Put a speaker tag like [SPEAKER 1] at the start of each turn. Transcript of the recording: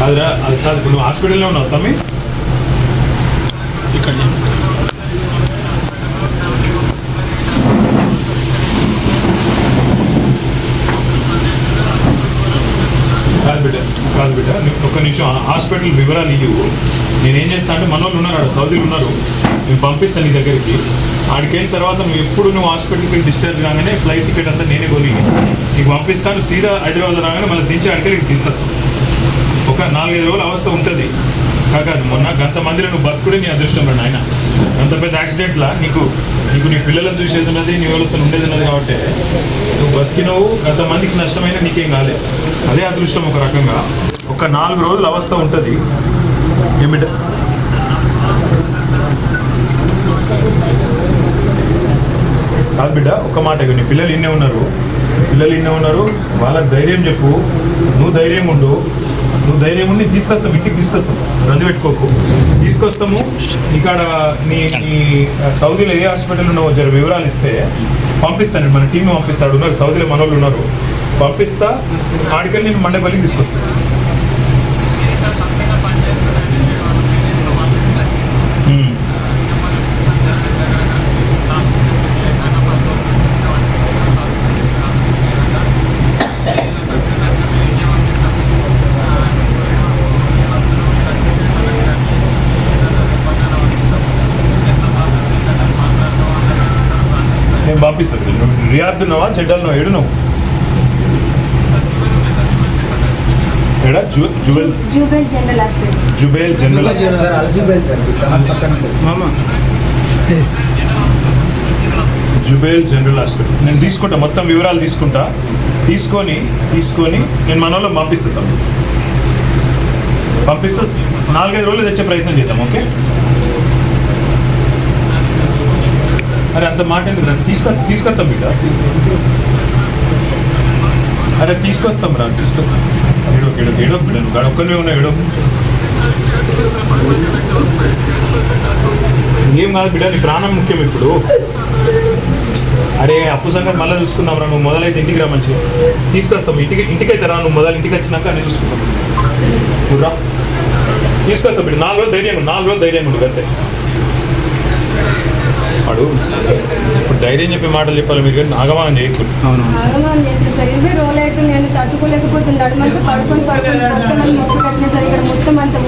[SPEAKER 1] కాదురా, అది కాదు. ఇప్పుడు నువ్వు హాస్పిటల్లో ఉన్నావు తమ్మి.
[SPEAKER 2] ఇక్కడ
[SPEAKER 1] కాదు బిడ్డ ఒక్క నిమిషం హాస్పిటల్ వివరాలు ఇవ్వు. నేనేం చేస్తాను అంటే మనోళ్ళు ఉన్నారు, సౌదీలు ఉన్నారు, నేను పంపిస్తాను నీ దగ్గరికి. ఆడికి వెళ్ళిన తర్వాత నువ్వు హాస్పిటల్కి వెళ్ళి డిశ్చార్జ్ కాగానే ఫ్లైట్ టికెట్ అంతా నేనే కొని నీకు పంపిస్తాను. సీదా హైదరాబాద్ రాగానే మళ్ళీ దించి ఆడికి నీకు తీసుకొస్తాను. ఒక 4-5 రోజుల అవస్థ ఉంటుంది కాదు. మొన్న గంతమందిలో నువ్వు బతుకుడే నీ అదృష్టం రండి ఆయన. అంత పెద్ద యాక్సిడెంట్లా నీకు నీ పిల్లలను చూసేది ఉన్నది, నీ వాళ్ళతో ఉండేది ఉన్నది కాబట్టి నువ్వు బతికినవు. గంతమందికి నష్టమైన నీకేం కాలేదు. అదే అదృష్టం ఒక రకంగా. ఒక 4 రోజుల అవస్థ ఉంటుంది. ఏమిట కాదు బిడ్డ, ఒక్క మాట. నీ పిల్లలు ఇన్నే ఉన్నారు, వాళ్ళకి ధైర్యం చెప్పు. నువ్వు ధైర్యం ఉండి తీసుకొస్తాం, ఇంటికి తీసుకొస్తాం. రంది పెట్టుకోకు, తీసుకొస్తాము. ఇక్కడ నీ సౌదీలో ఏ హాస్పిటల్ ఉన్నావో జర వివరాలు ఇస్తే పంపిస్తాను. మన టీం పంపిస్తాడు, ఉన్నారు సౌదీలో మనోళ్ళు ఉన్నారు, పంపిస్తా. ఆడికెళ్ళి నేను మండపల్లికి తీసుకొస్తాను. నేను పంపిస్తాను. నువ్వు రియాద్ ఉన్నావా, చెడ్డలు నువ్వు ఏడు నువ్వు ఎడా? జుబేల్ జనరల్ హాస్పిటల్. నేను తీసుకుంటా, మొత్తం వివరాలు తీసుకొని నేను మనలో పంపిస్తాను. 4-5 రోజులు తెచ్చే ప్రయత్నం చేద్దాం. ఓకే? అరే అంత మాట ఎందుకు రా, తీసుకొస్తాం బిడ్డ. అరే తీసుకొస్తాం ఏడో బిడ్డ. నువ్వు ఒక్కనే ఉన్నా ఏడో. ఏం కాదు బిడ్డ, నీ ప్రాణం ముఖ్యం ఇప్పుడు. అరే అప్పు సంగతి మళ్ళీ చూసుకుందాం రా. నువ్వు మొదలైతే ఇంటికి రా, మంచిగా తీసుకొస్తాం. ఇంటికైతే రా, నువ్వు మొదలు ఇంటికి వచ్చినాక అన్నీ చూసుకుంటాం. నువ్వు రా, తీసుకొస్తాం బిడ్డ. 4 రోజులు ధైర్యం ఉండు అంతే. వాడు ఇప్పుడు ధైర్యం చెప్పే మాటలు చెప్పాలి మీరు, కానీ ఆగమానం చేయకూడదు.
[SPEAKER 3] నేను తట్టుకోలేకపోతున్నాడు. పడుకొని మొత్తం అంతా